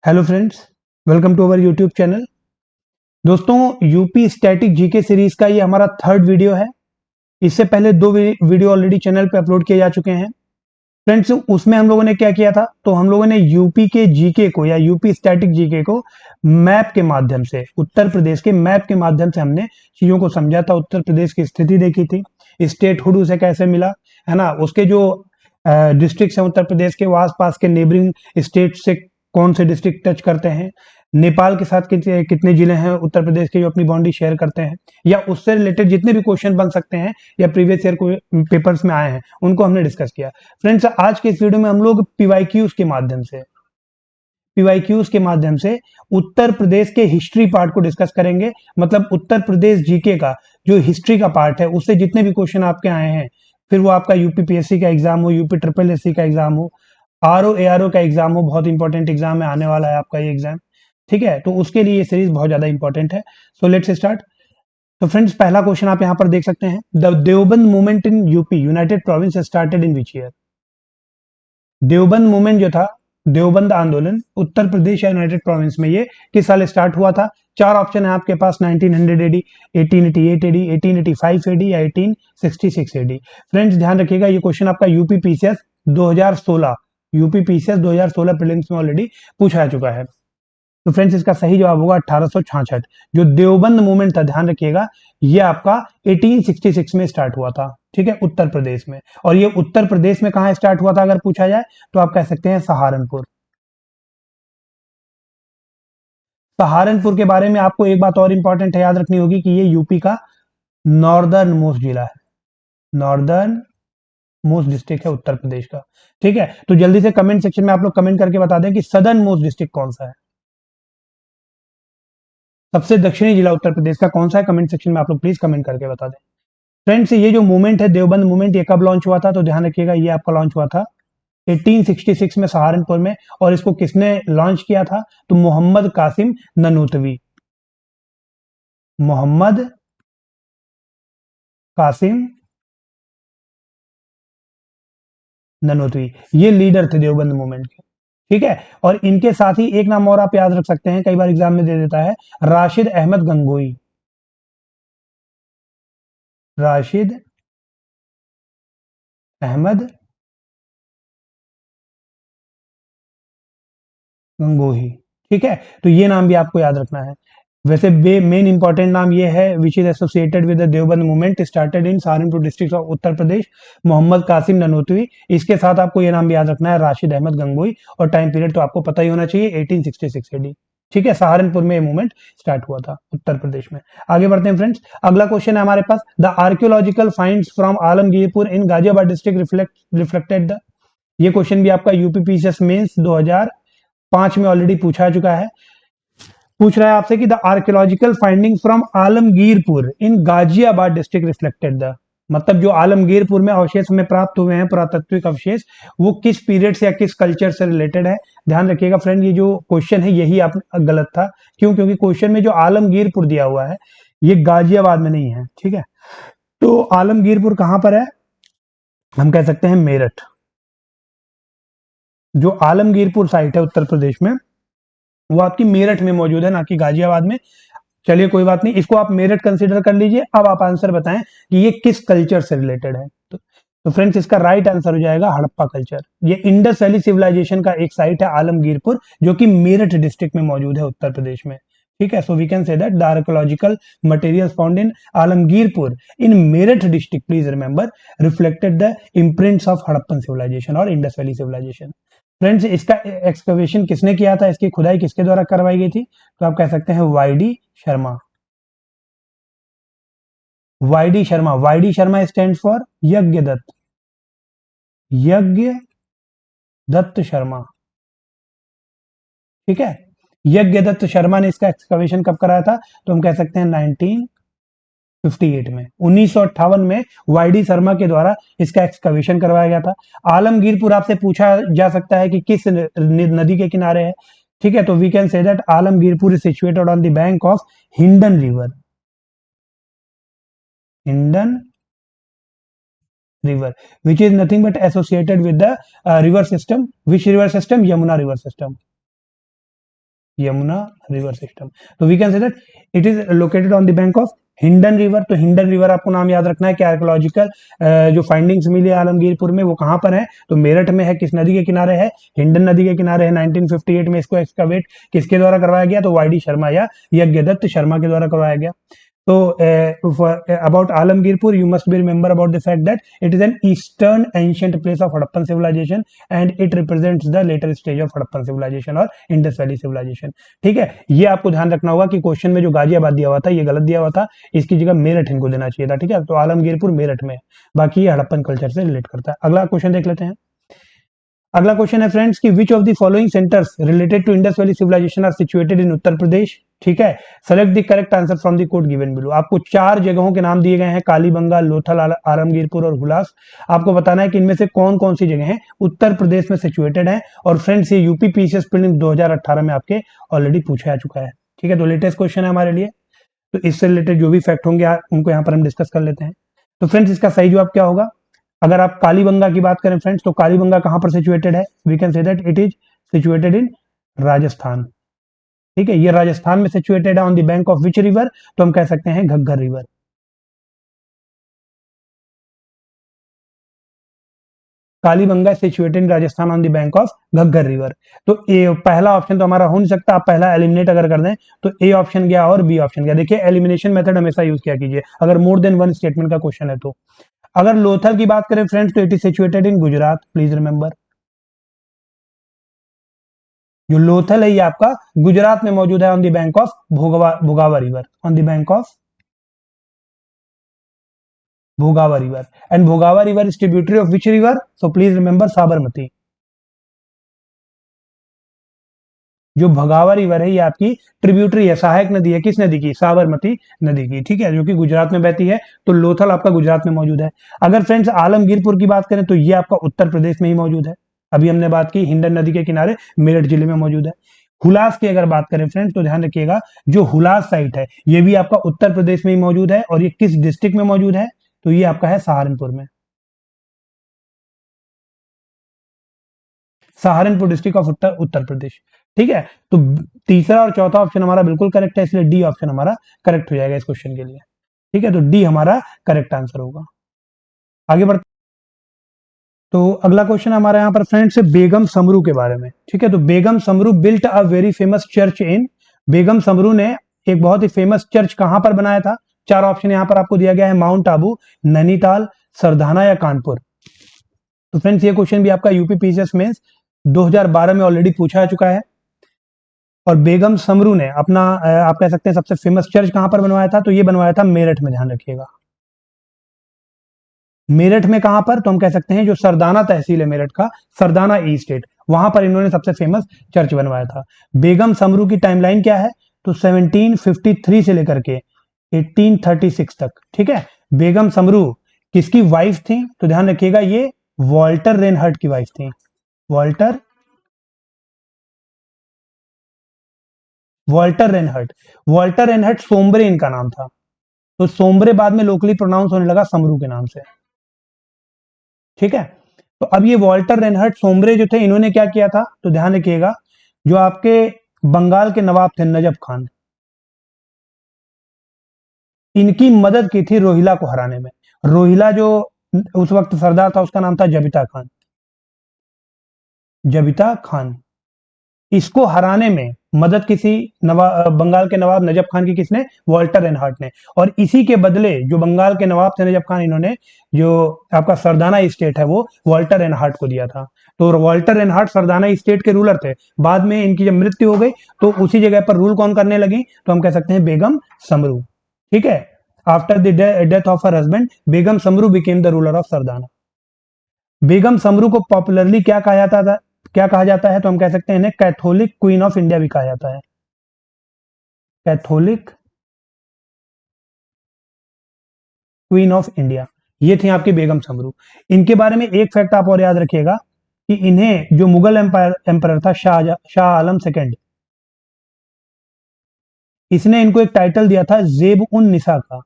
Hello friends, welcome to our YouTube channel. दोस्तों, UP static GK series का ये हमारा थर्ड वीडियो है। इससे पहले दो वीडियो ऑलरेडी चैनल पे अपलोड किए जा चुके हैं। फ्रेंड्स, उसमें हम लोगों ने क्या किया था, तो हम लोगों ने यूपी के जीके को या यूपी स्टैटिक जीके को मैप के माध्यम से, उत्तर प्रदेश के मैप के माध्यम से हमने चीजों को समझा था। उत्तर प्रदेश की स्थिति देखी थी, स्टेटहुड उसे कैसे मिला, है ना, उसके जो डिस्ट्रिक्ट है उत्तर प्रदेश के, वो आसपास के नेबरिंग स्टेट से कौन से डिस्ट्रिक्ट टच करते हैं, नेपाल के साथ कितने जिले हैं उत्तर प्रदेश के जो अपनी बाउंड्री शेयर करते हैं, या उससे रिलेटेड जितने भी क्वेश्चन बन सकते हैं या प्रीवियस ईयर पेपर्स में आए हैं, उनको हमने डिस्कस किया। फ्रेंड्स, आज के इस वीडियो में हम लोग पीवाईक्यूज के माध्यम से उत्तर प्रदेश के हिस्ट्री पार्ट को डिस्कस करेंगे। मतलब उत्तर प्रदेश जीके का जो हिस्ट्री का पार्ट है, उससे जितने भी क्वेश्चन आपके आए हैं, फिर वो आपका यूपीपीएससी का एग्जाम हो, यूपी ट्रिपल एससी का एग्जाम हो, आरओ एआरओ का एग्जाम हो, बहुत इंपॉर्टेंट एग्जाम है, आने वाला है आपका ये एग्जाम। ठीक है, तो उसके लिए ये सीरीज बहुत ज्यादा इंपॉर्टेंट है। So let's start. तो फ्रेंड्स, पहला क्वेश्चन आप यहाँ पर देख सकते हैं, the Deoband movement in UP United province started in which year. Deoband movement जो था, देवबंद आंदोलन उत्तर प्रदेश या यूनाइटेड प्रोविंस में, ये किस साल स्टार्ट हुआ था? चार ऑप्शन है आपके पास, 1900 एडी, 1888 एडी, 1885 एडी या 1866 एडी। फ्रेंड्स, ध्यान रखिएगा, ये क्वेश्चन आपका यूपी पीसीएस 2016 प्रीलिम्स में ऑलरेडी पूछा जा चुका है। तो फ्रेंड्स, इसका सही जवाब होगा 1866। जो देवबंद मूवमेंट था, ध्यान रखिएगा, ये आपका 1866 में स्टार्ट हुआ था। ठीक है, उत्तर प्रदेश में। और ये उत्तर प्रदेश में कहां स्टार्ट हुआ था अगर पूछा जाए, तो आप कह सकते हैं सहारनपुर। सहारनपुर के बारे में आपको एक बात और इंपॉर्टेंट है, याद रखनी होगी कि ये यूपी का नॉर्दर्न मोस्ट जिला है, नॉर्दर्न मोस्ट डिस्ट्रिक्ट है उत्तर प्रदेश का। ठीक है, तो जल्दी से कमेंट सेक्शन में आप लोग कमेंट करके बता दें कि सदर्न मोस्ट डिस्ट्रिक्ट कौन सा है, सबसे दक्षिणी जिला उत्तर प्रदेश का कौन सा है। कमेंट सेक्शन में आप लोग प्लीज कमेंट करके बता दें। फ्रेंड्स, ये जो मूवमेंट है देवबंद मूवमेंट, ये कब लॉन्च हुआ था? तो ध्यान रखिएगा, ये आपका लॉन्च हुआ था 1866 में सहारनपुर में। और इसको किसने लॉन्च किया था? तो मोहम्मद कासिम ननूतवी। मोहम्मद कासिम ननूतवी, ये लीडर थे देवबंद मूवमेंट के। ठीक है, और इनके साथ ही एक नाम और आप याद रख सकते हैं, कई बार एग्जाम में दे देता है, राशिद अहमद गंगोई। राशिद अहमद गंगोही। ठीक है, तो ये नाम भी आपको याद रखना है। वैसे मेन इंपॉर्टेंट नाम ये है, which is associated with the Deoband movement started in Saharanpur district of Uttar Pradesh, Mohammad Qasim Nanautavi. इसके साथ आपको ये नाम भी याद रखना है, राशिद अहमद गंगोई। और टाइम पीरियड तो आपको पता ही होना चाहिए, 1866 एडी। ठीक है, सहारनपुर में ये मूवमेंट स्टार्ट हुआ था उत्तर प्रदेश में। आगे बढ़ते हैं फ्रेंड्स, अगला क्वेश्चन है हमारे पास, the archaeological finds from Alamgirpur in Ghaziabad district reflected the. ये क्वेश्चन भी आपका यूपीपीसीएस मेंस 2005 में ऑलरेडी पूछा चुका है। पूछ रहा है आपसे कि the archaeological finding from Alamgirpur in Ghaziabad district reflected the. मतलब जो आलमगीरपुर में अवशेष हमें प्राप्त हुए हैं, पुरातात्विक अवशेष, वो किस पीरियड से या किस कल्चर से रिलेटेड है। ध्यान रखिएगा फ्रेंड, ये जो क्वेश्चन है यही आप गलत था। क्यों? क्योंकि क्वेश्चन में जो आलमगीरपुर दिया हुआ है, ये गाजियाबाद में नहीं है। ठीक है, तो आलमगीरपुर कहां पर है? हम कह सकते हैं मेरठ। जो आलमगीरपुर साइट है उत्तर प्रदेश में, वो आपकी मेरठ में मौजूद है, ना कि गाजियाबाद में। चलिए कोई बात नहीं, इसको आप मेरठ कंसीडर कर लीजिए। अब आप आंसर बताएं कि ये किस कल्चर से रिलेटेड है। तो फ्रेंड्स, इसका राइट आंसर हो जाएगा हड़प्पा कल्चर। ये इंडस वैली सिविलाइजेशन का एक साइट है आलमगीरपुर, जो कि मेरठ डिस्ट्रिक्ट में मौजूद है उत्तर प्रदेश में। ठीक है, so we can say that the archaeological materials found in Alamgirpur in Meerut district, please remember, reflected the imprints of Harappan civilization और इंडस वैली सिविलाइजेशन। फ्रेंड्स, इसका एक्सकवेशन किसने किया था, इसकी खुदाई किसके द्वारा करवाई गई थी? तो आप कह सकते हैं वाईडी शर्मा। वाईडी शर्मा, वाईडी शर्मा स्टैंड फॉर यज्ञ दत्त, यज्ञ दत्त शर्मा। ठीक है, यज्ञ दत्त शर्मा ने इसका एक्सकवेशन कब कराया था? तो हम कह सकते हैं 1958 में, 1958 में वाईडी शर्मा के द्वारा इसका एक्सकवेशन करवाया गया था। आलमगीरपुर आपसे पूछा जा सकता है कि किस नदी के किनारे है। ठीक है, तो we can say that Alamgirpur is situated on the bank of Hindon river. Hindon river, which is nothing but associated with the river system. Which river system? Yamuna river system. Yamuna river system. तो we can say that it is located on the bank of Hindon river. तो Hindon river आपको नाम याद रखना है कि archaeological जो findings मिली है आलमगीरपुर में वो कहाँ पर है, तो मेरठ में है। किस नदी के किनारे है, हिंडन नदी के किनारे है। 1958 में इसको एक्सकवेट किसके द्वारा करवाया गया, तो वाई डी शर्मा या यज्ञदत्त शर्मा के द्वारा करवाया गया। So about Alamgirpur, you must be remember about the fact that it is an eastern ancient place of Harappan civilization and it represents the later stage of Harappan civilization और Indus Valley civilization। ठीक है, ये आपको ध्यान रखना होगा कि question में जो गाजियाबाद दिया हुआ था ये गलत दिया हुआ था, इसकी जगह मेरठ इनको देना चाहिए था। ठीक है, तो आलमगीरपुर मेरठ में है, बाकी ये हड़प्पन कल्चर से रिलेट करता है। अगला क्वेश्चन देख लेते हैं। अगला क्वेश्चन है फ्रेंड्स कि which of the following centres related to Indus valley Civilisation are situated in Uttar Pradesh. ठीक है, select the correct answer from the code given below. आपको 4 जगहों के नाम दिए गए हैं, कालीबंगा, लोथल, आलमगीरपुर और हुलास। आपको बताना है कि इनमें से कौन कौन सी जगह हैं उत्तर प्रदेश में सिचुएटेड है। और फ्रेंड्स ये यूपी पीसीएस प्रीलिम्स 2018 में आपके ऑलरेडी पूछा जा चुका है। ठीक है, तो लेटेस्ट क्वेश्चन है हमारे लिए, तो इससे रिलेटेड जो भी फैक्ट होंगे उनको यहाँ पर हम डिस्कस कर लेते हैं। तो फ्रेंड्स इसका सही जवाब क्या होगा, अगर आप कालीबंगा की बात करें फ्रेंड्स, तो कालीबंगा कहां पर सिचुएटेड है, we can say that it is situated in Rajasthan. ठीक है, ये राजस्थान में सिचुएटेड है on the bank of which river, तो हम कह सकते हैं Ghaggar river. Kalibanga situated in Rajasthan on the bank of Ghaggar river. तो ए पहला ऑप्शन तो हमारा हो नहीं सकता, आप पहला एलिमिनेट अगर कर दें तो ए ऑप्शन गया और बी ऑप्शन गया। देखिए एलिमिनेशन मेथड हमेशा यूज किया कीजिए अगर मोर देन वन स्टेटमेंट का क्वेश्चन है तो। अगर लोथल की बात करें फ्रेंड्स तो it is situated in Gujarat, please remember. जो लोथल है ये आपका गुजरात में मौजूद है ऑन द बैंक ऑफ भोगावा river, on the bank of भोगावा रिवर। एंड भोगावा river is tributary of which river, so please remember Sabarmati. जो भगावा रिवर है ये आपकी ट्रिब्यूटरी है, सहायक नदी है, किस नदी की, साबरमती नदी की। ठीक है, जो कि गुजरात में बहती है। तो लोथल आपका गुजरात में मौजूद है। अगर फ्रेंड्स आलमगीरपुर की बात करें तो ये आपका उत्तर प्रदेश में ही मौजूद है। अभी हमने बात की हिंडन नदी के किनारे मेरठ जिले में मौजूद है। हुलास की अगर बात करें फ्रेंड्स तो ध्यान रखिएगा जो हुलास साइट है ये भी आपका उत्तर प्रदेश में ही मौजूद है। और ये किस डिस्ट्रिक्ट में मौजूद है, तो ये आपका है सहारनपुर में, सहारनपुर डिस्ट्रिक्ट ऑफ उत्तर प्रदेश। ठीक है, तो तीसरा और चौथा ऑप्शन हमारा बिल्कुल करेक्ट है, इसलिए डी ऑप्शन हमारा करेक्ट हो जाएगा इस क्वेश्चन के लिए। ठीक है, तो डी हमारा करेक्ट आंसर होगा। आगे बढ़ते, तो अगला क्वेश्चन हमारा यहाँ पर फ्रेंड्स बेगम समरू के बारे में। ठीक है, तो Begum Samru built a very famous church in, Begum Samru ने एक बहुत ही फेमस चर्च कहां पर बनाया था। 4 ऑप्शन यहाँ पर आपको दिया गया है, माउंट आबू, नैनीताल, सरधाना या कानपुर। तो फ्रेंड्स ये क्वेश्चन भी आपका यूपी पीसीएस में 2012 में ऑलरेडी पूछा जा चुका है। और बेगम समरू ने अपना आप कह सकते हैं सबसे फेमस चर्च कहां पर बनवाया था, तो ये बनवाया था मेरठ में, ध्यान रखिएगा। मेरठ में कहां पर, तो हम कह सकते हैं जो सरदाना तहसील है मेरठ का, सरदाना ई स्टेट, वहां पर इन्होंने सबसे फेमस चर्च बनवाया था। बेगम समरू की टाइमलाइन क्या है, तो 1753 से लेकर के 1836 तक। ठीक है, बेगम समरू किसकी वाइफ थी, तो ध्यान रखिएगा ये वॉल्टर रेनहर्ट की वाइफ थी। वॉल्टर वॉल्टर रेनहर्ट, वॉल्टर रेनहर्ट सोम्ब्रे इनका नाम था। तो सोम्ब्रे बाद में लोकली प्रोनाउंस होने लगा समरू के नाम से। ठीक है, तो अब ये वॉल्टर रेनहर्ट सोम्ब्रे जो थे इन्होंने क्या किया था, तो ध्यान रखिएगा जो आपके बंगाल के नवाब थे नजफ खान, इनकी मदद की थी रोहिला को हराने में। रोहिला जो उस वक्त सरदार था उसका नाम था जबीता खान, जबीता खान। इसको हराने में मदद किसी बंगाल के नवाब नजफ खान की किसने, वॉल्टर रेनहार्ट ने। और इसी के बदले जो बंगाल के नवाब थे नजफ खान, इन्होंने जो आपका सरदाना स्टेट है वो वॉल्टर रेनहार्ट को दिया था। तो वॉल्टर रेनहार्ट सरदाना स्टेट के रूलर थे। बाद में इनकी जब मृत्यु हो गई तो उसी जगह पर रूल कौन करने लगी, तो हम कह सकते हैं बेगम समरू। ठीक है, after the death of her husband Begum Samru became the ruler of Sardhana. Begum Samru को पॉपुलरली क्या कहा जाता था, क्या कहा जाता है, तो हम कह सकते हैं इन्हें कैथोलिक क्वीन ऑफ इंडिया भी कहा जाता है। कैथोलिक क्वीन ऑफ इंडिया, ये थी आपकी बेगम समरू। इनके बारे में एक फैक्ट आप और याद रखिएगा कि इन्हें जो मुगल एम्पायर था शाह आलम सेकंड, इसने इनको एक टाइटल दिया था जेब उन निसा का।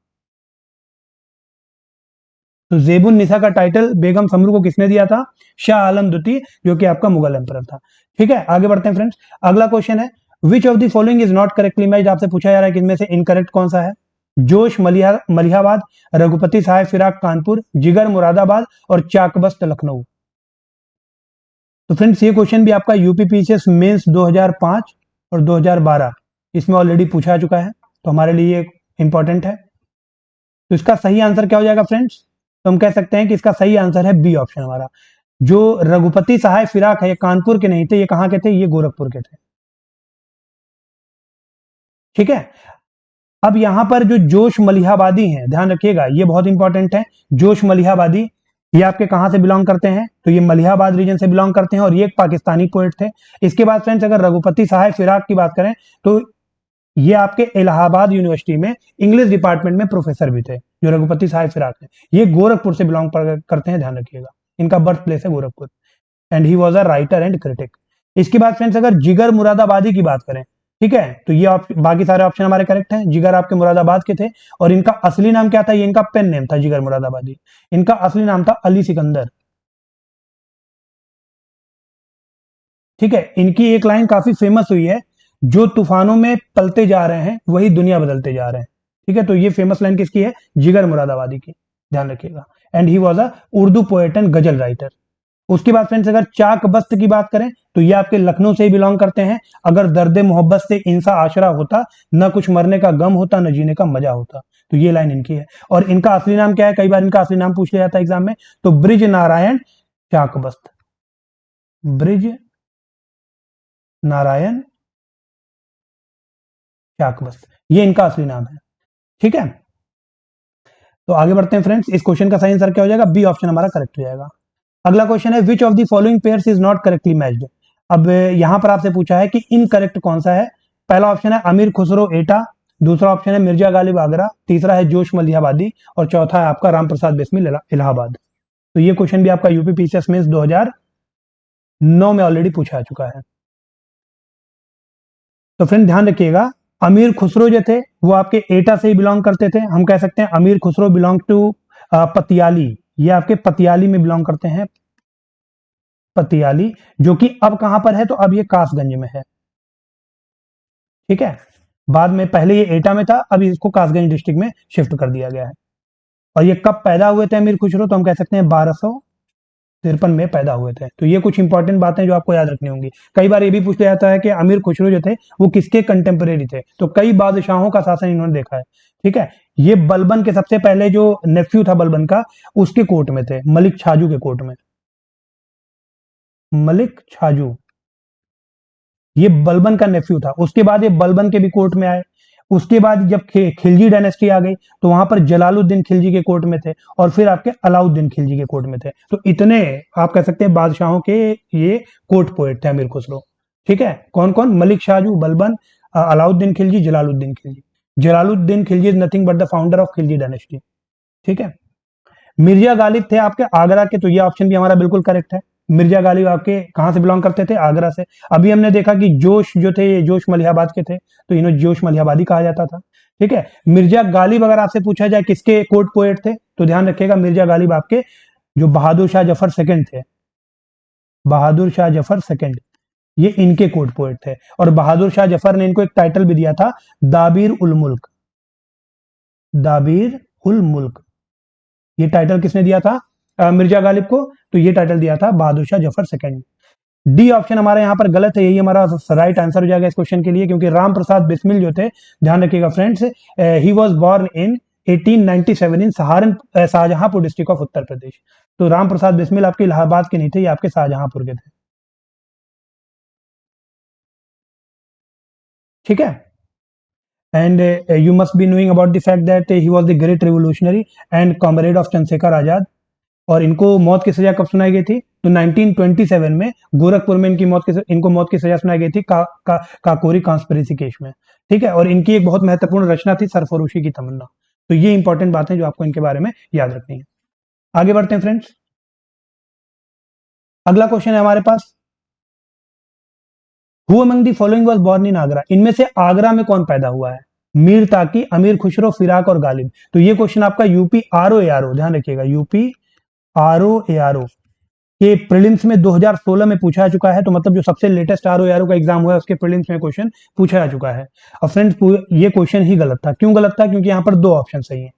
तो जेबुन निसा का टाइटल बेगम समरू को किसने दिया था, शाह आलम द्वितीय, जो कि आपका मुगल एम्परर था। ठीक है, आगे बढ़ते हैं फ्रेंड्स। अगला क्वेश्चन है which of the following is not correctly matched, आपसे पूछा जा रहा है कि इनमें से इनकरेक्ट कौन सा है। जोश मलिहाबाद, रघुपति साहेब फिराक कानपुर, जिगर मुरादाबाद और चाकबस्त लखनऊ। तो फ्रेंड्स ये क्वेश्चन भी आपका यूपीपीसीएस मेंस 2005 और 2012 इसमें ऑलरेडी पूछा चुका है, तो हमारे लिए इंपॉर्टेंट है। तो इसका सही आंसर क्या हो जाएगा फ्रेंड्स, तो हम कह सकते हैं कि इसका सही आंसर है बी ऑप्शन हमारा। जो रघुपति साहेब फिराक है ये कानपुर के नहीं थे, ये कहां के थे, ये गोरखपुर के थे। ठीक है, अब यहां पर जो जोश मलिहाबादी हैं, ध्यान रखिएगा ये बहुत इंपॉर्टेंट है। जोश मलिहाबादी ये आपके कहां से बिलोंग करते हैं, तो ये मलिहाबाद रीजन से बिलोंग करते हैं और ये एक पाकिस्तानी पोएट थे। इसके बाद फ्रेंड्स अगर रघुपति साहेब फिराक की बात करें तो ये आपके इलाहाबाद यूनिवर्सिटी में इंग्लिश डिपार्टमेंट में प्रोफेसर भी थे। जो रघुपति साहेब फिराक है ये गोरखपुर से बिलोंग करते हैं, ध्यान रखिएगा इनका बर्थ प्लेस है Gorakhpur, and he was a writer and critic. इसके बाद फ्रेंड्स अगर जिगर मुरादाबादी की बात करें, ठीक है, तो ये बाकी सारे ऑप्शन हमारे करेक्ट हैं। जिगर आपके मुरादाबाद के थे और इनका असली नाम क्या था, ये इनका पेन नेम था जिगर मुरादाबादी, इनका असली नाम था अली सिकंदर। ठीक है, इनकी एक लाइन काफी फेमस हुई है, जो तूफानों में पलते जा रहे हैं वही दुनिया बदलते जा रहे हैं। ठीक है, तो ये फेमस लाइन किसकी है, जिगर मुरादाबादी की, ध्यान रखिएगा। And he was a Urdu poet and गजल राइटर। उसके बाद फ्रेंड्स अगर चाक बस्त की बात करें तो ये आपके लखनऊ से ही बिलोंग करते हैं। अगर दर्द मोहब्बत से इंसा आशरा होता, न कुछ मरने का गम होता, न जीने का मजा होता, तो ये लाइन इनकी है। और इनका असली नाम क्या है, कई बार इनका असली नाम पूछ लिया जाता है एग्जाम में, तो ब्रिज नारायण चाक बस्त, ब्रिज नारायण चाक बस्त, ये इनका असली नाम है। ठीक है, तो आगे बढ़ते हैं फ्रेंड्स। इस क्वेश्चन का सही आंसर क्या हो जाएगा, बी ऑप्शन हमारा करेक्ट हो जाएगा। अगला क्वेश्चन है which of the following pairs is not correctly matched. अब यहां पर आपसे पूछा है कि इनकरेक्ट कौन सा है। पहला ऑप्शन है अमीर खुसरो एटा, दूसरा ऑप्शन है मिर्जा गालिब आगरा, तीसरा है जोश मलिहाबादी और चौथा है आपका राम प्रसाद बिस्मिल इलाहाबाद। तो ये क्वेश्चन भी आपका यूपी पीसीएस मेंस 2009 में ऑलरेडी पूछा जा चुका है। तो फ्रेंड ध्यान रखिएगा, अमीर खुसरो जो थे वो आपके एटा से ही बिलोंग करते थे। हम कह सकते हैं अमीर खुसरो बिलोंग टू पतियाली, ये आपके पतियाली में बिलोंग करते हैं, पतियाली, जो कि अब कहां पर है, तो अब ये कासगंज में है। ठीक है, बाद में पहले ये एटा में था, अब इसको कासगंज डिस्ट्रिक्ट में शिफ्ट कर दिया गया है। और ये कब पैदा हुए थे अमीर खुसरो, तो हम कह सकते हैं 1253 में पैदा हुए थे। तो ये कुछ इंपॉर्टेंट बातें जो आपको याद रखनी होंगी। कई बार ये भी पूछ लिया जाता है कि अमीर खुसरो जो थे वो किसके कंटेम्परेरी थे, तो कई बादशाहों का शासन इन्होंने देखा है। ठीक है, ये बलबन के सबसे पहले जो नेफ्यू था बलबन का, उसके कोर्ट में थे, मलिक छाजू के कोर्ट में, मलिक छाजू ये बलबन का नेफ्यू था। उसके बाद ये बलबन के भी कोर्ट में आए। उसके बाद जब खिलजी डायनेस्टी आ गई तो वहां पर जलालुद्दीन खिलजी के कोर्ट में थे और फिर आपके अलाउद्दीन खिलजी के कोर्ट में थे। तो इतने आप कह सकते हैं बादशाहों के ये कोर्ट पोएट थे अमीर खुसरो। ठीक है, कौन कौन, Malik Chhaju, Balban, Alauddin Khilji, Jalaluddin Khilji. Jalaluddin Khilji is nothing but the founder of Khilji dynasty. ठीक है, मिर्जा गालिब थे आपके आगरा के, तो ये ऑप्शन भी हमारा बिल्कुल करेक्ट है। मिर्जा गालिब आपके कहां से बिलोंग करते थे, आगरा से। अभी हमने देखा कि जोश जो थे ये जोश मलिहाबाद के थे, तो इन्हें जोश मलिहाबादी कहा जाता था। ठीक है, मिर्जा गालिब अगर आपसे पूछा जाए किसके कोर्ट पोएट थे, तो ध्यान रखिएगा मिर्जा गालिब आपके जो बहादुर शाह जफर सेकंड थे, बहादुर शाह जफर सेकंड, ये इनके कोर्ट पोएट थे। और बहादुर शाह जफर ने इनको एक टाइटल भी दिया था, दाबीर उल मुल्क, दाबीर उल मुल्क। ये टाइटल किसने दिया था, मिर्जा गालिब को, तो ये टाइटल दिया था Bahadur Shah Zafar second. D option हमारा यहाँ पर गलत है, यही हमारा राइट आंसर हो जाएगा इस क्वेश्चन के लिए, क्योंकि राम प्रसाद बिस्मिल जो थे, ध्यान रखिएगा friends, he was born in 1897 in Shahjahanpur district of Uttar Pradesh. तो राम प्रसाद बिस्मिल आपके इलाहाबाद के नहीं थे, ये आपके शाहजहांपुर के थे। ठीक है, and you must be knowing about the fact that he was the great revolutionary and comrade of Chandrashekhar Azad. और इनको मौत की सजा कब सुनाई गई थी, तो 1927 में गोरखपुर में इनको मौत की सजा सुनाई गई थी काकोरी कॉन्स्पिरेसी केस में। ठीक है, और इनकी एक बहुत महत्वपूर्ण रचना थी सरफरोशी की तमन्ना। तो ये इंपॉर्टेंट बातें जो आपको इनके बारे में याद रखनी है। आगे बढ़ते हैं फ्रेंड्स, अगला क्वेश्चन है हमारे पास, who among the following was born in Agra, इनमें से आगरा में कौन पैदा हुआ है, मीर ताकी, अमीर खुसरो, फिराक और गालिब। तो ये क्वेश्चन आपका यूपी आरओ, ध्यान रखिएगा यूपी आरओ ये प्रीलिम्स में 2016 में पूछा जा चुका है, तो मतलब जो सबसे लेटेस्ट आरओ का एग्जाम हुआ है उसके प्रीलिम्स में क्वेश्चन पूछा जा चुका है। और फ्रेंड्स ये क्वेश्चन ही गलत था। क्यों गलत था? क्योंकि यहाँ पर दो ऑप्शन सही है।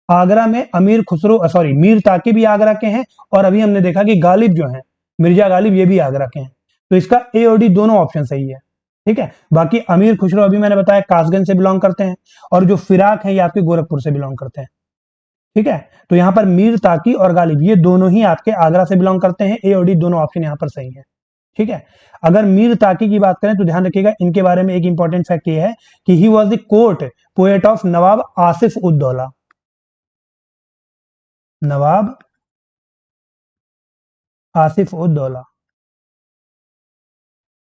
आगरा में मीर ताकि भी आगरा के हैं, और अभी हमने देखा कि गालिब जो है, मिर्जा गालिब, ये भी आगरा के हैं। तो इसका ए और डी दोनों ऑप्शन सही है। ठीक है, बाकी अमीर खुसरो अभी मैंने बताया कासगंज से बिलोंग करते हैं, और जो फिराक है ये आपके गोरखपुर से बिलोंग करते हैं। ठीक है, तो यहाँ पर मीर ताकि और गालिब ये दोनों ही आपके आगरा से बिलोंग करते हैं। ए और डी दोनों ऑप्शन यहाँ पर सही है। ठीक है, अगर मीर ताकि की बात करें तो ध्यान रखिएगा, इनके बारे में एक इंपॉर्टेंट फैक्ट ये है कि he was the court poet of Nawab Asaf Uddaula. Nawab Asaf Uddaula.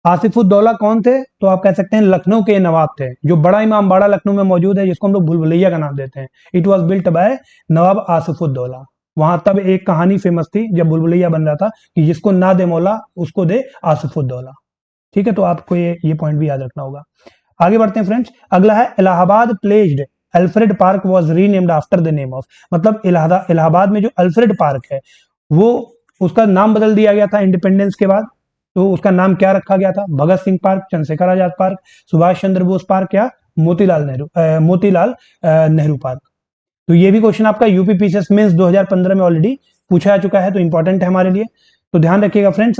Asaf Uddaula कौन थे? तो आप कह सकते हैं लखनऊ के नवाब थे, जो बड़ा इमाम बाड़ा लखनऊ में मौजूद है, जिसको हम लोग भूलभुलैया का नाम देते हैं। इट वॉज बिल्ट बाय नवाब आसिफ उद्दौला। वहां तब एक कहानी फेमस थी जब भूलभुलैया बन रहा था कि जिसको ना दे मौला उसको दे आसिफ उद्दौला। ठीक है, तो आपको ये पॉइंट भी याद रखना होगा। आगे बढ़ते हैं फ्रेंड्स, अगला है Allahabad placed Alfred park was renamed after the name of. मतलब इलाहाबाद में जो अल्फ्रेड पार्क है वो उसका नाम बदल दिया गया था इंडिपेंडेंस के बाद। तो उसका नाम क्या रखा गया था? Bhagat Singh park, Chandrashekhar Azad park, Subhash Chandra Bose park या मोतीलाल नेहरू पार्क। तो ये भी क्वेश्चन आपका यूपी पीसीएस मेंस 2015 में ऑलरेडी पूछा जा चुका है, तो इंपॉर्टेंट है हमारे लिए। तो ध्यान रखिएगा friends,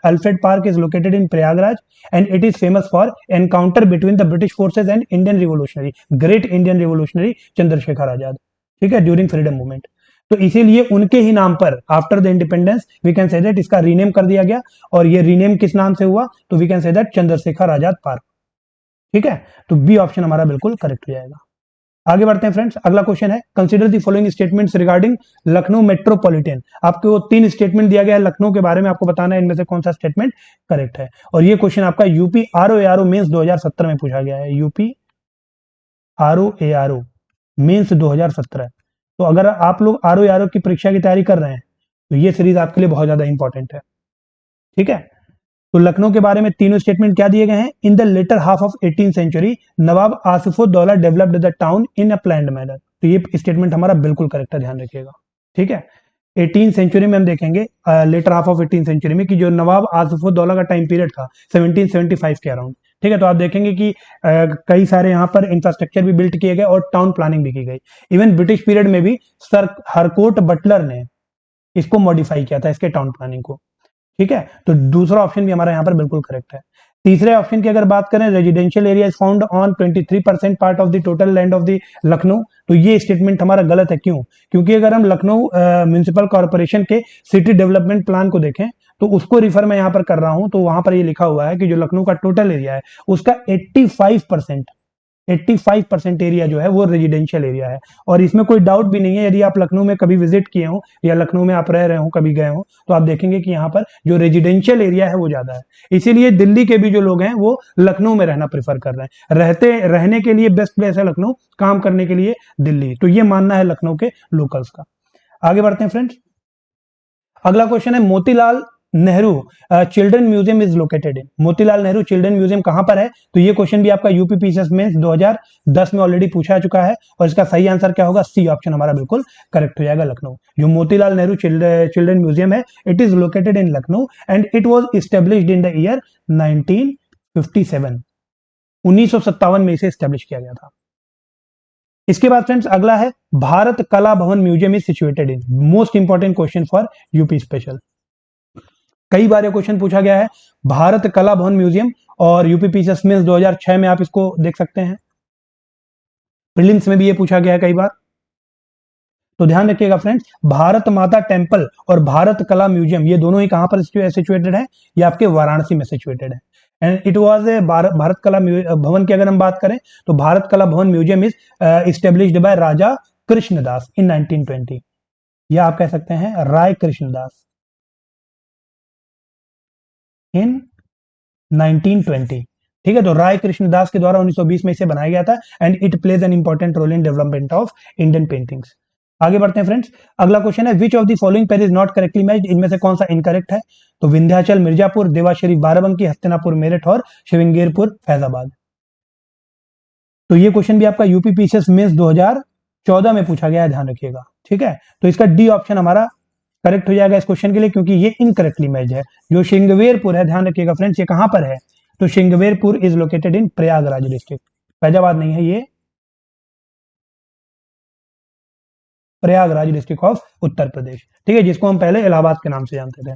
Alfred Park is located in Prayagraj and it is famous for encounter between the British forces and Indian revolutionary, great Indian revolutionary Chandrashekhar Azad. ठीक है, ड्यूरिंग फ्रीडम मूवमेंट। तो इसीलिए उनके ही नाम पर after the independence we can say that इसका rename कर दिया गया। और ये रीनेम किस नाम से हुआ? तो we can say that Chandrashekhar Azad park. ठीक है, तो बी ऑप्शन हमारा बिल्कुल करेक्ट हो जाएगा। आगे बढ़ते हैं फ्रेंड्स, अगला क्वेश्चन है consider the following statements regarding Lucknow metropolitan. आपको 3 स्टेटमेंट दिया गया है लखनऊ के बारे में, आपको बताना है इनमें से कौन सा स्टेटमेंट करेक्ट है। और ये क्वेश्चन आपका यूपी आरओ मेंस 2017 में पूछा गया है। UP RO mains 2017। तो अगर आप लोग आरओ की परीक्षा की तैयारी कर रहे हैं तो ये सीरीज आपके लिए बहुत ज्यादा इंपॉर्टेंट है। ठीक है, तो लखनऊ के बारे में तीनों स्टेटमेंट क्या दिए गए हैं? In the latter half of 18th century Nawab Asafuddaula developed the town in a planned manner. तो ये स्टेटमेंट हमारा बिल्कुल करेक्ट है, ध्यान रखिएगा। ठीक है, 18th सेंचुरी में हम देखेंगे letter half of 18th century में कि जो नवाब आसिफुद्दौला का टाइम पीरियड था 1775 के अराउंड। ठीक है, तो आप देखेंगे कि कई सारे यहाँ पर इंफ्रास्ट्रक्चर भी बिल्ट किए गए और टाउन प्लानिंग भी की गई। इवन ब्रिटिश पीरियड में भी सर हरकोट बटलर ने इसको मॉडिफाई किया था, इसके टाउन प्लानिंग को। ठीक है, तो दूसरा ऑप्शन भी हमारा यहाँ पर बिल्कुल करेक्ट है। तीसरे ऑप्शन की अगर बात करें, residential area is found on 23% part of the total land of the Lucknow. तो ये स्टेटमेंट हमारा गलत है। क्यों? क्योंकि अगर हम लखनऊ म्युनिसिपल कॉर्पोरेशन के सिटी डेवलपमेंट प्लान को देखें तो उसको रिफर मैं यहाँ पर कर रहा हूं, तो वहां पर ये लिखा हुआ है कि जो लखनऊ का टोटल एरिया है उसका 85% एरिया जो है वो रेजिडेंशियल एरिया है। और इसमें कोई डाउट भी नहीं है, यदि आप लखनऊ में कभी विजिट किए हो या लखनऊ में आप रह रहे हो, कभी गए हो, तो आप देखेंगे कि यहाँ पर जो रेजिडेंशियल एरिया है वो ज्यादा है। इसीलिए दिल्ली के भी जो लोग हैं वो लखनऊ में रहना प्रेफर कर रहे हैं। रहने के लिए बेस्ट प्लेस है लखनऊ, काम करने के लिए दिल्ली। तो ये मानना है लखनऊ के लोकल्स का। आगे बढ़ते हैं फ्रेंड्स, अगला क्वेश्चन है Motilal Nehru children museum is located in. Motilal Nehru children museum कहां पर है? तो ये क्वेश्चन भी आपका यूपी पीसीएस मेंस 2010 में ऑलरेडी पूछा जा चुका है, और इसका सही आंसर क्या होगा? सी ऑप्शन हमारा बिल्कुल करेक्ट हो जाएगा, लखनऊ। जो मोतीलाल नेहरू चिल्ड्रन म्यूजियम है, it is located in Lucknow and it was established in the year 1957। 1957 में इसे स्टेब्लिश किया गया था। इसके बाद फ्रेंड्स अगला है भारत कला भवन museum is situated in. Most important question for UP special. कई बार ये क्वेश्चन पूछा गया है, भारत कला भवन म्यूजियम, और यूपी पीसीएस मेंस 2006 में आप इसको देख सकते हैं। प्रीलिम्स में भी ये पूछा गया है कई बार। तो ध्यान रखिएगा फ्रेंड्स, भारत माता टेम्पल और भारत कला म्यूजियम ये दोनों ही कहां पर सिचुएटेड है? ये आपके वाराणसी में सिचुएटेड है। And it was a Bharat कला भवन की अगर हम बात करें तो भारत कला भवन म्यूजियम इज इस्टेब्लिश्ड बाय राजा कृष्णदास इन 1920, या आप कह सकते हैं राय कृष्णदास इन 1920। ठीक है, तो राय कृष्णदास के द्वारा 1920 में इसे बनाया गया था and it plays an important role in development of Indian paintings. आगे बढ़ते हैं फ्रेंड्स, अगला क्वेश्चन है which of the following pair is not correctly matched. इनमें से कौन सा इनकरेक्ट है? तो विंध्याचल मिर्जापुर, देवा शरीफ बाराबंकी, हस्तिनापुर मेरठ और शिवंगेरपुर फैजाबाद। तो ये क्वेश्चन भी आपका यूपी पीसीएस मेंस 2014 में पूछा गया है, ध्यान रखिएगा। ठीक है, तो इसका डी ऑप्शन हमारा करेक्ट हो जाएगा इस क्वेश्चन के लिए, क्योंकि ये इनकरेक्टली मैच है। जो श्रृंगवेरपुर है, ध्यान रखिएगा फ्रेंड्स, ये कहां पर है? तो Shringverpur is located in Prayagraj district, Faizabad नहीं है ये, प्रयागराज डिस्ट्रिक्ट ऑफ उत्तर प्रदेश, ठीक है, जिसको हम पहले इलाहाबाद के नाम से जानते थे।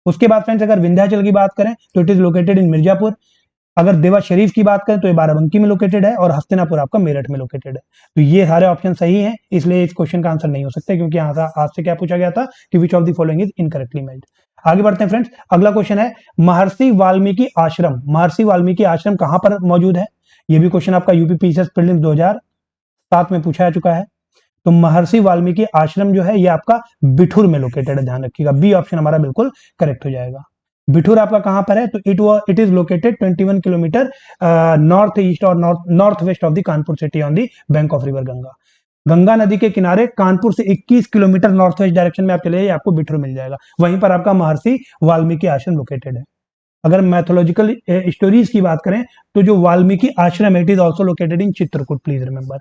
उसके बाद फ्रेंड्स अगर विंध्याचल की बात करें तो इट इज लोकेटेड इन मिर्जापुर। अगर देवा शरीफ की बात करें तो ये बाराबंकी में लोकेटेड है, और हस्तिनापुर आपका मेरठ में लोकेटेड है। तो ये सारे ऑप्शन सही हैं, इसलिए इस क्वेश्चन का आंसर नहीं हो सकता, क्योंकि यहाँ आज से क्या पूछा गया था कि which of the following is incorrectly matched. आगे बढ़ते हैं फ्रेंड्स, अगला क्वेश्चन है महर्षि वाल्मीकि आश्रम। महर्षि वाल्मीकि आश्रम कहां पर मौजूद है? ये भी क्वेश्चन आपका यूपी पीसीएस प्रीलिम्स 2007 में पूछा जा चुका है। तो महर्षि वाल्मीकि आश्रम जो है ये आपका बिठूर में लोकेटेड है, ध्यान रखिएगा, बी ऑप्शन हमारा बिल्कुल करेक्ट हो जाएगा। बिठूर आपका कहां पर है? तो it is located 21 kilometre north east और north west of the Kanpur city on the bank of river Ganga. Ganga नदी के किनारे कानपुर से 21 किलोमीटर नॉर्थ वेस्ट डायरेक्शन में आप चले जाइए, आपको बिठूर मिल जाएगा, वहीं पर आपका महर्षि वाल्मीकि आश्रम लोकेटेड है। अगर मैथोलॉजिकल स्टोरीज की बात करें तो जो वाल्मीकि आश्रम है it is also located in Chitrakoot, please remember.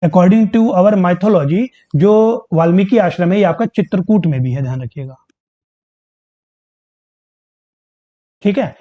According to our mythology जो वाल्मीकि आश्रम है ये आपका चित्रकूट में भी है, ध्यान रखिएगा, ठीक है।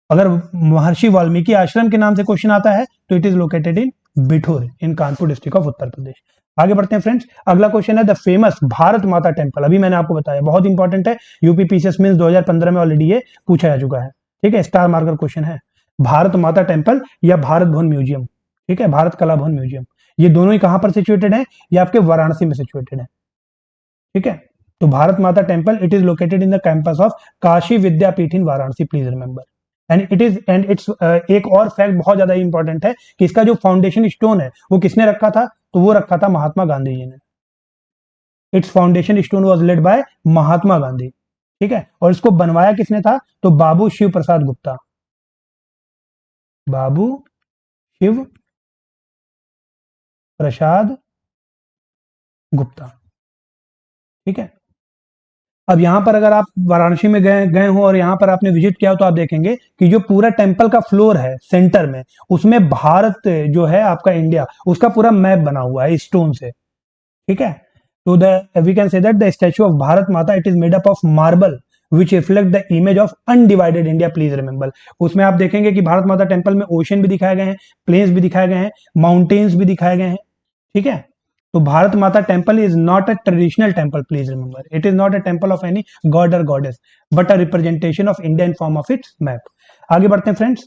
अगर महर्षि वाल्मीकि आश्रम के नाम से क्वेश्चन आता है तो it is located in Bithoor in Kanpur district of Uttar Pradesh. आगे बढ़ते हैं फ्रेंड्स, अगला क्वेश्चन है the famous Bharat Mata temple. अभी मैंने आपको बताया बहुत इंपॉर्टेंट है, यूपी पीसीएस मेंस 2015 में ऑलरेडी ये पूछा जा चुका है, ठीक है, स्टार मार्कर क्वेश्चन है। भारत माता टेम्पल या भारत भवन म्यूजियम, ठीक है, भारत कला भवन म्यूजियम, ये दोनों ही कहां पर सिचुएटेड है? ये आपके वाराणसी में सिचुएटेड है, ठीक है। तो Bharat Mata temple it is located in the campus of Kashi Vidyapith in Varanasi, please remember. And it's एक और फैक्ट बहुत ज्यादा इंपॉर्टेंट है कि इसका जो फाउंडेशन स्टोन है वो किसने रखा था? तो वो रखा था महात्मा गांधी जी ने। Its foundation stone was laid by Mahatma Gandhi, ठीक है। और इसको बनवाया किसने था? तो बाबू शिव प्रसाद गुप्ता, बाबू शिव प्रसाद गुप्ता, ठीक है। अब यहां पर अगर आप वाराणसी में गए गए हो और यहां पर आपने विजिट किया हो तो आप देखेंगे कि जो पूरा टेंपल का फ्लोर है सेंटर में, उसमें भारत जो है आपका इंडिया, उसका पूरा मैप बना हुआ है स्टोन से, ठीक है। तो we can say that the statue of Bharat Mata it is made up of marble which reflect the image of undivided India, please remember. उसमें आप देखेंगे कि भारत माता टेम्पल में ओशन भी दिखाए गए हैं, प्लेन्स भी दिखाए गए हैं, माउंटेन्स भी दिखाए गए हैं, ठीक है। तो Bharat Mata temple is not a traditional temple, please remember, it is not a temple of any god और goddess but a representation of India in form of its map. आगे बढ़ते हैं फ्रेंड्स,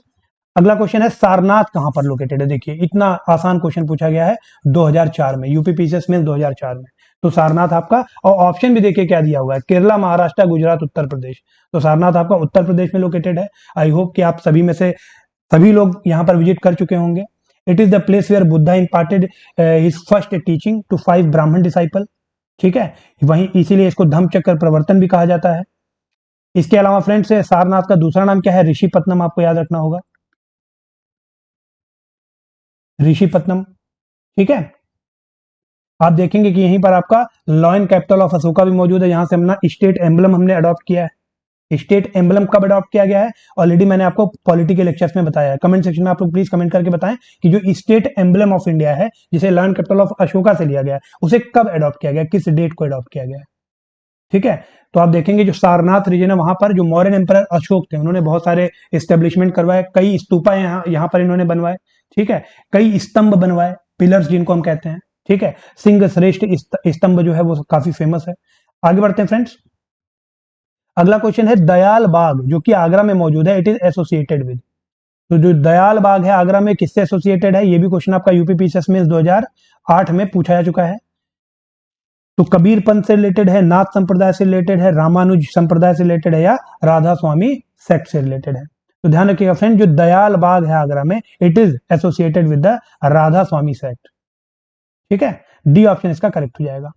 अगला क्वेश्चन है सारनाथ कहां पर लोकेटेड है? देखिए इतना आसान क्वेश्चन पूछा गया है 2004 में, यूपी पीसीएस में 2004 में। तो सारनाथ आपका, और ऑप्शन भी देखिए क्या दिया हुआ है, केरला, महाराष्ट्र, गुजरात, उत्तर प्रदेश। तो सारनाथ आपका उत्तर प्रदेश में लोकेटेड है। आई होप कि आप सभी में से सभी लोग यहाँ पर विजिट कर चुके होंगे। It is the place where Buddha imparted his first teaching to 5 Brahmin disciple, ठीक है, वहीं इसीलिए इसको धम्म चक्र प्रवर्तन भी कहा जाता है। इसके अलावा फ्रेंड्स सारनाथ का दूसरा नाम क्या है? ऋषिपत्नम, आपको याद रखना होगा, ऋषिपत्नम, ठीक है। आप देखेंगे कि यहीं पर आपका लॉयन कैपिटल ऑफ अशोका भी मौजूद है, यहां से अपना स्टेट एम्बलम हमने अडॉप्ट किया है। स्टेट एम्बलम कब अडॉप्ट किया गया है? ऑलरेडी मैंने आपको पॉलिटी के लेक्चर्स में बताया है। कमेंट सेक्शन में आप लोग प्लीज कमेंट करके बताएं कि जो स्टेट एम्बलम ऑफ इंडिया है, जिसे लॉयन कैपिटल ऑफ अशोका से लिया गया है, उसे कब अडॉप्ट किया गया, किस डेट को अडॉप्ट किया गया है, ठीक है। तो आप देखेंगे जो सारनाथ रीजन है वहां पर जो मौर्यन एम्पर अशोक थे, उन्होंने बहुत सारे एस्टेब्लिशमेंट करवाए, कई स्तूपा यहाँ पर इन्होंने बनवाए, ठीक है, कई स्तंभ बनवाए, पिलर्स जिनको हम कहते हैं, ठीक है। सिंह श्रेष्ठ स्तंभ जो है वो काफी फेमस है। आगे बढ़ते हैं फ्रेंड्स, अगला क्वेश्चन है दयाल बाग जो कि आगरा में मौजूद है, इट इज एसोसिएटेड विद। तो जो दयाल बाग है आगरा में किससे एसोसिएटेड है? ये भी क्वेश्चन आपका यूपी पीसीएस में 2008 में पूछा जा चुका है। तो कबीर पंथ से रिलेटेड है, नाथ संप्रदाय से रिलेटेड है, रामानुज संप्रदाय से रिलेटेड है, या राधा स्वामी सेक्ट से रिलेटेड है। तो ध्यान रखिएगा फ्रेंड, जो दयाल बाग है आगरा में it is associated with the Radha Swami sect, ठीक है। डी ऑप्शन इसका करेक्ट हो जाएगा।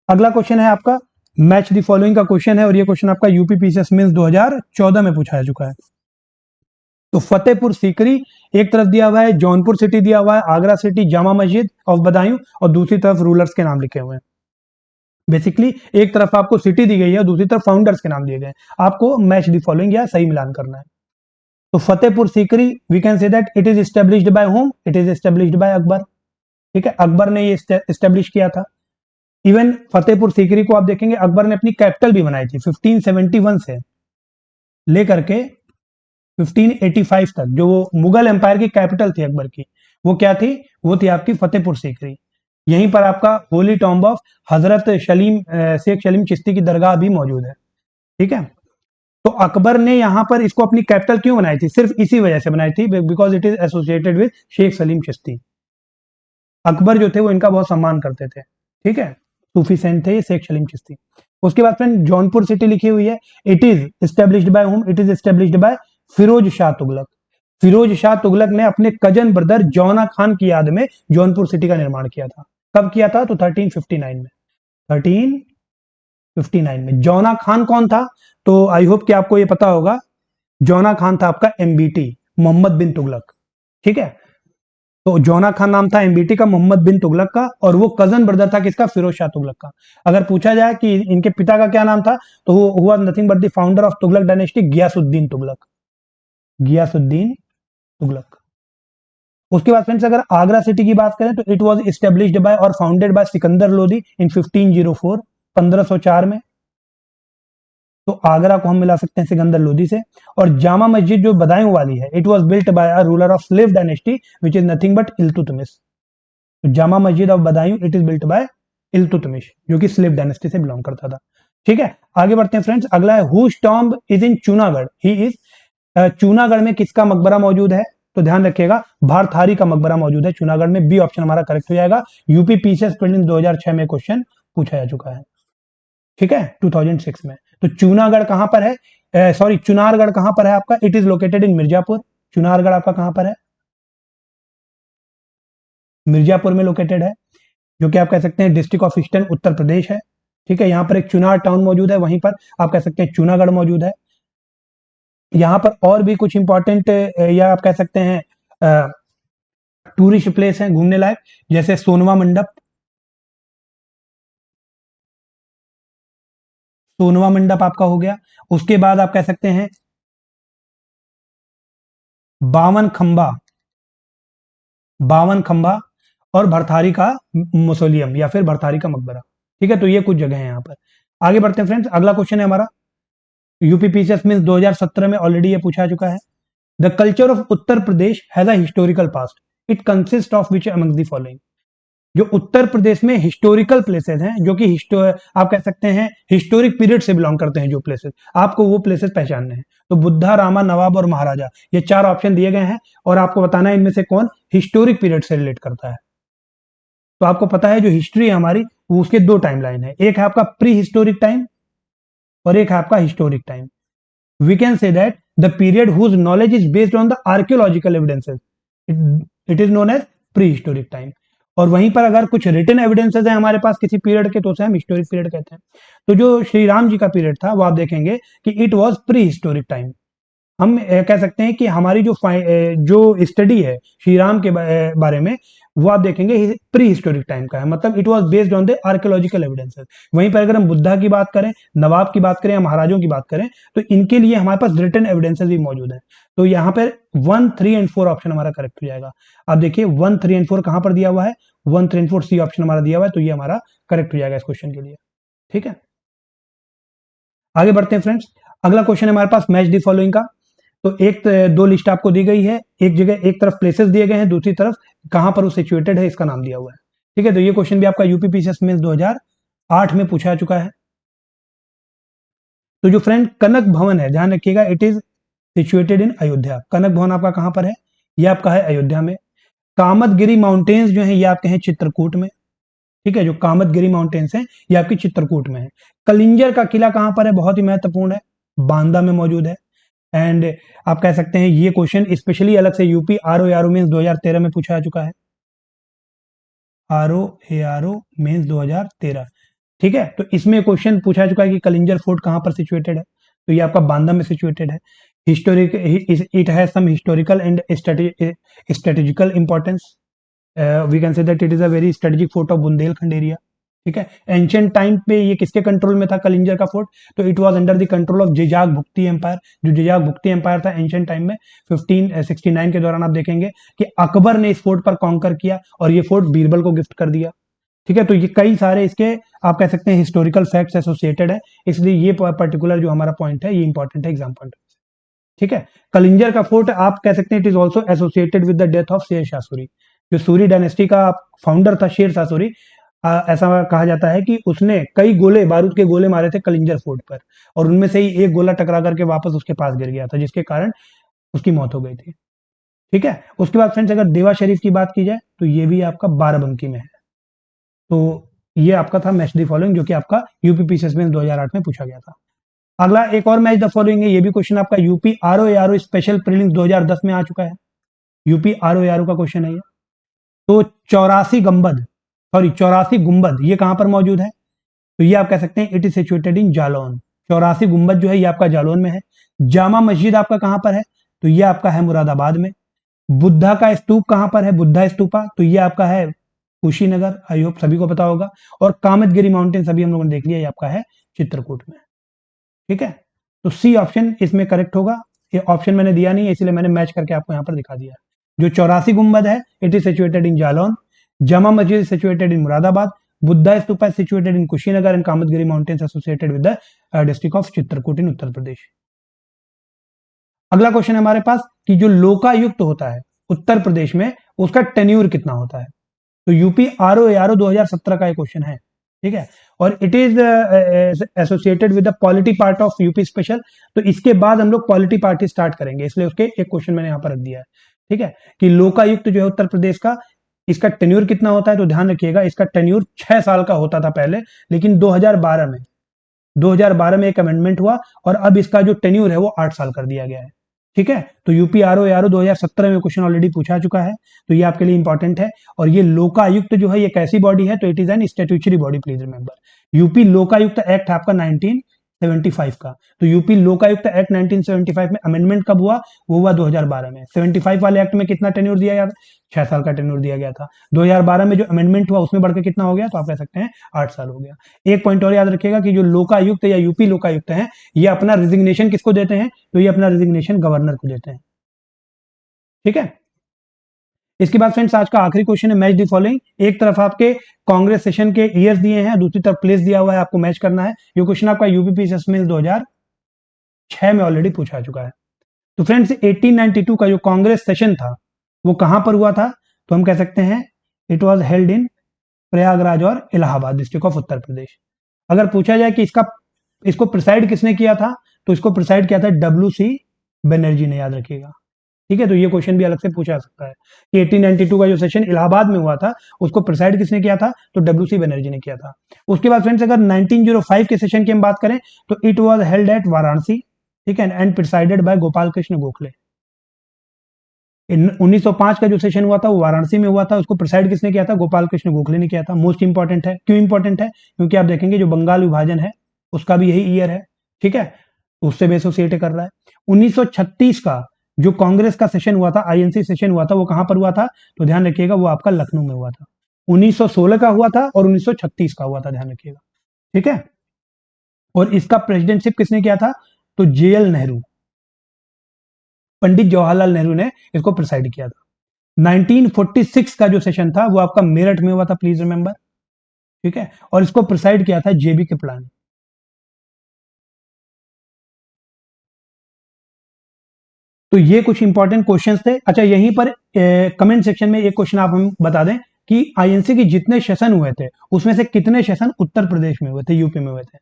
अगला क्वेश्चन है आपका मैच द फॉलोइंग का क्वेश्चन है, और ये क्वेश्चन आपका यूपी पीसीएस मेंस 2014 में पूछा जा चुका है। तो फतेहपुर सीकरी एक तरफ दिया हुआ है, जौनपुर सिटी दिया हुआ है, आगरा सिटी, जामा मस्जिद ऑफ बदायूं, और दूसरी तरफ रूलर्स के नाम लिखे हुए हैं। बेसिकली एक तरफ आपको सिटी दी गई है, दूसरी तरफ फाउंडर्स के नाम दिए गए हैं, आपको मैच दी फॉलोइंग या सही मिलान करना है। तो Fatehpur Sikri we can say that it is established by whom, it is established by Akbar, ठीक है, अकबर ने ये एस्टेब्लिश किया था। इवन फतेहपुर सीकरी को आप देखेंगे अकबर ने अपनी कैपिटल भी बनाई थी 1571 से लेकर के 1585 तक। जो वो मुगल एम्पायर की कैपिटल थी अकबर की, वो क्या थी? वो थी आपकी फतेहपुर सीकरी। यहीं पर आपका होली टॉम्ब ऑफ हजरत शेख सलीम चिश्ती की दरगाह भी मौजूद है। ठीक है, तो अकबर ने यहां पर इसको अपनी कैपिटल क्यों बनाई थी? सिर्फ इसी वजह से बनाई थी, because it is associated with Sheikh Salim Chishti. Akbar जो थे वो इनका बहुत सम्मान करते थे। ठीक है, सूफी सेंट थे ये शेख सलीम चिश्ती। उसके बाद फ्रेंड जौनपुर सिटी लिखी हुई है। It is established by whom? It is established by Firoz Shah Tughlaq. Firoz Shah Tughlaq ने अपने कजन ब्रदर जौना खान की याद में जौनपुर सिटी का निर्माण किया था। कब किया था? तो 1359 में। 1359 में। जौना खान कौन था? तो आई होप कि आपको ये पता होगा। जौना खान था आपका एमबीटी, मोहम्मद बिन तुगलक। ठीक है, तो जौना खान नाम था एमबीटी का, मोहम्मद बिन तुगलक का, और वो कजन ब्रदर था किसका? फिरोज शाह तुगलक का। अगर पूछा जाए कि इनके पिता का क्या नाम था, तो वो हुआ nothing but the founder of Tughlaq dynasty, Ghiyasuddin Tughlaq. Ghiyasuddin Tughlaq. उसके बाद फ्रेंड्स अगर आगरा सिटी की बात करें तो इट वाज एस्टेब्लिश्ड बाय और फाउंडेड बाय सिकंदर लोदी इन 1504, 1504 में। तो आगरा को हम मिला सकते हैं सिकंदर लोदी से। और जामा मस्जिद जो बदायूं वाली है, it was built by a ruler of slave dynasty which is nothing but Iltutmish. तो Jama Masjid of Badaun it is built by Iltutmish, जो कि स्लेव डायनेस्टी से बिलोंग करता था। ठीक है, आगे बढ़ते हैं फ्रेंड्स। अगला है whose tomb is in Chunagarh? He is Chunagarh में किसका मकबरा मौजूद है? तो ध्यान रखिएगा, भारथारी का मकबरा मौजूद है चूनागढ़ में। बी ऑप्शन हमारा करेक्ट हो जाएगा। यूपी पीसीएस प्रीलिम्स 2006 में क्वेश्चन पूछा जा चुका है। ठीक है, 2006 में। तो चूनागढ़ कहां पर है? सॉरी, चुनारगढ़ कहां पर है आपका? इट इज लोकेटेड इन मिर्जापुर। चुनारगढ़ आपका कहां पर है? मिर्जापुर में लोकेटेड है, जो कि आप कह सकते हैं district of eastern Uttar Pradesh है। ठीक है, यहाँ पर एक चुनार टाउन मौजूद है, वहीं पर आप कह सकते हैं चूनागढ़ मौजूद है। यहाँ पर और भी कुछ इंपॉर्टेंट या आप कह सकते हैं टूरिस्ट प्लेस हैं घूमने लायक, जैसे सोनवा मंडप। सोनवा मंडप आपका हो गया। उसके बाद आप कह सकते हैं बावन खंबा, बावन खंबा, और भरथारी का मौसोलियम या फिर भरथारी का मकबरा। ठीक है, तो ये कुछ जगह है यहाँ पर। आगे बढ़ते हैं फ्रेंड्स। अगला क्वेश्चन है हमारा यूपी पीसीएस मींस 2017 में ऑलरेडी ये पूछा चुका है। The culture of Uttar Pradesh has a historical past, it consist of which among the following? जो उत्तर प्रदेश में हिस्टोरिकल प्लेसेस हैं, जो कि आप कह सकते हैं हिस्टोरिक पीरियड से बिलोंग करते हैं जो प्लेसेस, आपको वो प्लेसेस पहचानने हैं। तो बुद्धा, रामा, नवाब और महाराजा, ये चार ऑप्शन दिए गए हैं और आपको बताना है इनमें से कौन हिस्टोरिक पीरियड से रिलेट करता है। तो आपको पता है जो हिस्ट्री है हमारी, वो उसके दो टाइमलाइन है, एक है आपका प्री हिस्टोरिक टाइम और एक है आपका historic time. We can say that the period whose knowledge is based on the archaeological evidences, it is known as prehistoric time। और वहीं पर अगर कुछ रिटन एविडेंसेस हैं हमारे पास किसी पीरियड के, तो उसे हम हिस्टोरिक पीरियड कहते हैं। तो जो श्री राम जी का पीरियड था वो आप देखेंगे कि it was pre historic time. हम कह सकते हैं कि हमारी जो स्टडी है श्री राम के बारे में, वो आप देखेंगे प्री हिस्टोरिक टाइम का है, मतलब it was based on the archaeological evidences. वहीं पर अगर हम बुद्धा की बात करें, नवाब की बात करें या महाराजों की बात करें, तो इनके लिए हमारे पास रिटन एविडेंसेस भी मौजूद हैं। तो यहाँ पर 1, 3 एंड 4 ऑप्शन हमारा करेक्ट हो जाएगा। आप देखिए 1, 3 एंड 4 कहां पर दिया हुआ है? 1, 3 एंड 4 सी ऑप्शन हमारा दिया हुआ है, तो ये हमारा करेक्ट हो जाएगा इस क्वेश्चन के लिए। ठीक है, आगे बढ़ते हैं फ्रेंड्स। अगला क्वेश्चन है हमारे पास मैच द फॉलोइंग का। तो एक दो लिस्ट आपको दी गई है, एक जगह एक तरफ प्लेसेस दिए गए हैं, दूसरी तरफ कहां पर वो सिचुएटेड है इसका नाम दिया हुआ है। ठीक है, तो ये क्वेश्चन भी आपका यूपी पीसीएस में 2008 में पूछा जा चुका है। तो जो फ्रेंड कनक भवन है, ध्यान रखिएगा, it is situated in Ayodhya. Kanak Bhawan आपका कहां पर है? ये आपका है अयोध्या में। कामतगिरी माउंटेन्स जो है ये आपके हैं चित्रकूट में। ठीक है, जो कामतगिरी माउंटेन्स हैं ये आपकी चित्रकूट में है। कलिंजर का किला कहां पर है? बहुत ही महत्वपूर्ण है, बांदा में मौजूद है। एंड आप कह सकते हैं ये क्वेश्चन स्पेशली अलग से यूपी आरओ मींस 2013 में पूछा जा चुका है। RO means 2013। ठीक है, तो इसमें क्वेश्चन पूछा चुका है कि कलिंजर फोर्ट कहां पर सिचुएटेड है? तो ये आपका बांदा में सिचुएटेड है। Historic it has some historical and strategical importance. We can say that it is a very strategic fort of Bundelkhand area. ठीक है, एंशिएंट टाइम पे ये किसके कंट्रोल में था कलिंजर का फोर्ट? तो it was under the control of Jejak Bhukti empire. जो जिजाग भुक्ती एम्पायर था एंशिएंट टाइम में 1569 के दौरान आप देखेंगे कि अकबर ने इस फोर्ट पर कॉन्कर किया और ये फोर्ट बीरबल को गिफ्ट कर दिया। ठीक है, तो ये कई सारे इसके आप कह सकते हैं हिस्टोरिकल फैक्ट्स एसोसिएटेड है, इसलिए ये पर्टिकुलर जो हमारा पॉइंट है ये इंपॉर्टेंट है एग्जाम पॉइंट। ठीक है, कलिंजर का फोर्ट आप कह सकते हैं it is also associated with the death of Sher Shah Suri, जो सूरी डायनेस्टी का फाउंडर था शेर शाह सूरी। ऐसा कहा जाता है कि उसने कई गोले, बारूद के गोले मारे थे कलिंजर फोर्ट पर, और उनमें से ही एक गोला टकरा करके वापस उसके पास गिर गया था, जिसके कारण उसकी मौत हो गई थी। ठीक है, उसके बाद फ्रेंड्स अगर देवा शरीफ की बात की जाए तो ये भी आपका बाराबंकी में है। तो ये आपका था मैच द फॉलोइंग, जो कि आपका यूपी पीसीएस में 2008 में पूछा गया था। अगला एक और मैच द फॉलोइंग है, ये भी क्वेश्चन आपका UP RO RO special prelims 2010 में आ चुका है। यूपी आरओ आरओ का क्वेश्चन है ये। तो 84 गुंबद ये कहां पर मौजूद है? तो ये आप कह सकते हैं it is situated in Jalaun. 84 गुंबद जो है ये आपका जालौन में है। जामा मस्जिद आपका कहां पर है? तो ये आपका है मुरादाबाद में। बुद्धा का स्तूप कहां पर है? बुद्धा स्तूपा, तो ये आपका है कुशीनगर, आई होप सभी को पता होगा। और कामतगिरी माउंटेन सभी हम लोगों ने देख लिया, ये आपका है चित्रकूट में। ठीक है, तो सी ऑप्शन इसमें करेक्ट होगा। ये ऑप्शन मैंने दिया नहीं है, इसलिए मैंने मैच करके आपको यहां पर दिखा दिया। जो 84 गुंबद है it is situated in Jalaun, Jama Masjid situated in Moradabad, Buddha stupa situated in Kushinagar and Kamadgiri mountains associated with the district of Chitrakoot in Uttar Pradesh. अगला क्वेश्चन है हमारे पास कि जो लोकायुक्त होता है उत्तर प्रदेश में उसका टेन्यूर कितना होता है? तो यूपी आरओ आरओ 2017 का एक क्वेश्चन है। ठीक है, और it is associated with the polity part of UP special. तो इसके बाद हम लोग पॉलिटी पार्टी स्टार्ट करेंगे, इसलिए उसके एक क्वेश्चन मैंने यहां पर रख दिया है। ठीक है, कि लोकायुक्त जो है उत्तर प्रदेश का, इसका टेन्यूर कितना होता है? तो ध्यान रखिएगा, इसका टेन्यूर 6 साल का होता था पहले, लेकिन 2012 में एक अमेंडमेंट हुआ और अब इसका जो टेन्यूर है वो 8 साल कर दिया गया है। ठीक है, तो यूपी आरओ आरओ 2017 में क्वेश्चन ऑलरेडी पूछा चुका है, तो ये आपके लिए इंपॉर्टेंट है। और ये लोकायुक्त जो है ये कैसी बॉडी है? तो it is an statutory body, please remember. UP Lokayukta act आपका 1975 का। तो यूपी लोकायुक्त एक्ट 1975 में अमेंडमेंट कब हुआ? वो हुआ 2012 में। 75 वाले एक्ट में कितना टेन्योर दिया गया था? 6 साल का टेन्योर दिया गया था। 2012 में जो अमेंडमेंट हुआ उसमें बढ़कर कितना हो गया? तो आप कह सकते हैं 8 साल हो गया। एक पॉइंट और याद रखिएगा कि जो लोकायुक्त या यूपी लोकायुक्त है ये अपना रिजिग्नेशन किसको देते हैं? तो ये अपना रिजिग्नेशन गवर्नर को देते हैं। ठीक है, इसके बाद फ्रेंड्स आज का आखिरी क्वेश्चन है मैच द फॉलोइंग। एक तरफ आपके कांग्रेस सेशन के ईयर्स दिए हैं, दूसरी तरफ प्लेस दिया हुआ है, आपको मैच करना है। ये क्वेश्चन आपका यूपीपीसीएस में 2006 में ऑलरेडी पूछा चुका है। तो फ्रेंड्स 1892 का जो कांग्रेस सेशन था वो कहां पर हुआ था? तो हम कह सकते हैं it was held in Prayagraj और इलाहाबाद, डिस्ट्रिक्ट ऑफ उत्तर प्रदेश। अगर पूछा जाए कि इसको प्रिसाइड किसने किया था, तो इसको प्रिसाइड किया था WC बनर्जी ने, याद रखिएगा। ठीक है, तो ये क्वेश्चन भी अलग से पूछा सकता है कि 1892 का जो सेशन इलाहाबाद में हुआ था उसको प्रिसाइड किसने किया था? तो WC बनर्जी ने किया था। उसके बाद फ्रेंड्स अगर 1905 के सेशन की हम बात करें तो it was held at Varanasi. ठीक है, and presided bye Gopal Krishna Gokhale. 1905 का जो सेशन हुआ था वो वाराणसी में हुआ था, उसको प्रिसाइड किसने किया था? गोपाल कृष्ण गोखले ने किया था। मोस्ट इंपॉर्टेंट है। क्यों इंपॉर्टेंट है? क्योंकि आप देखेंगे जो बंगाल विभाजन है उसका भी यही ईयर है। ठीक है, उससे भी एसोसिएट कर रहा है। 1936 का जो कांग्रेस का सेशन हुआ था, INC सेशन हुआ था, वो कहां पर हुआ था? तो ध्यान रखिएगा वो आपका लखनऊ में हुआ था। 1916 का हुआ था और 1936 का हुआ था, ध्यान रखिएगा। ठीक है, और इसका प्रेसिडेंटशिप किसने किया था? तो JL नेहरू, पंडित जवाहरलाल नेहरू ने इसको प्रिसाइड किया था। 1946 का जो सेशन था वो आपका मेरठ में हुआ था, प्लीज रिमेंबर। ठीक है, और इसको प्रिसाइड किया था JB कृपलानी। तो ये कुछ इंपॉर्टेंट क्वेश्चंस थे। अच्छा, यहीं पर कमेंट सेक्शन में एक क्वेश्चन आप हम बता दें कि INC के जितने सेशन हुए थे उसमें से कितने सेशन उत्तर प्रदेश में हुए थे, यूपी में हुए थे?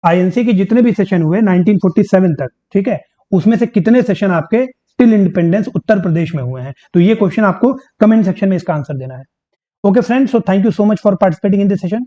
INC के जितने भी सेशन हुए 1947 तक, ठीक है, उसमें से कितने सेशन आपके टिल इंडिपेंडेंस उत्तर प्रदेश में हुए हैं? तो ये क्वेश्चन आपको कमेंट सेक्शन में इसका आंसर देना है। Okay friends, so thank you so much for participating in this session.